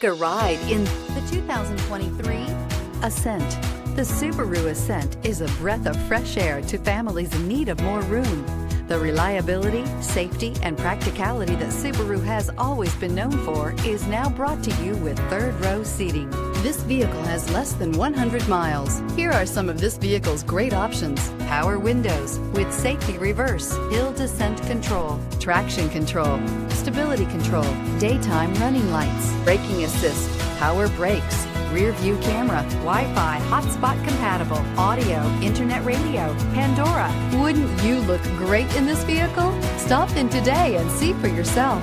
A ride in the 2023 Ascent. The Subaru Ascent is a breath of fresh air to families in need of more room. The reliability, safety, and practicality that Subaru has always been known for is now brought to you with third-row seating. This vehicle has less than 100 miles. Here are some of this vehicle's great options: power windows with safety reverse, hill descent control, traction control, stability control, daytime running lights, braking assist, power brakes, rear view camera, Wi-Fi, hotspot compatible, audio, internet radio, Pandora. Wouldn't you look great in this vehicle? Stop in today and see for yourself.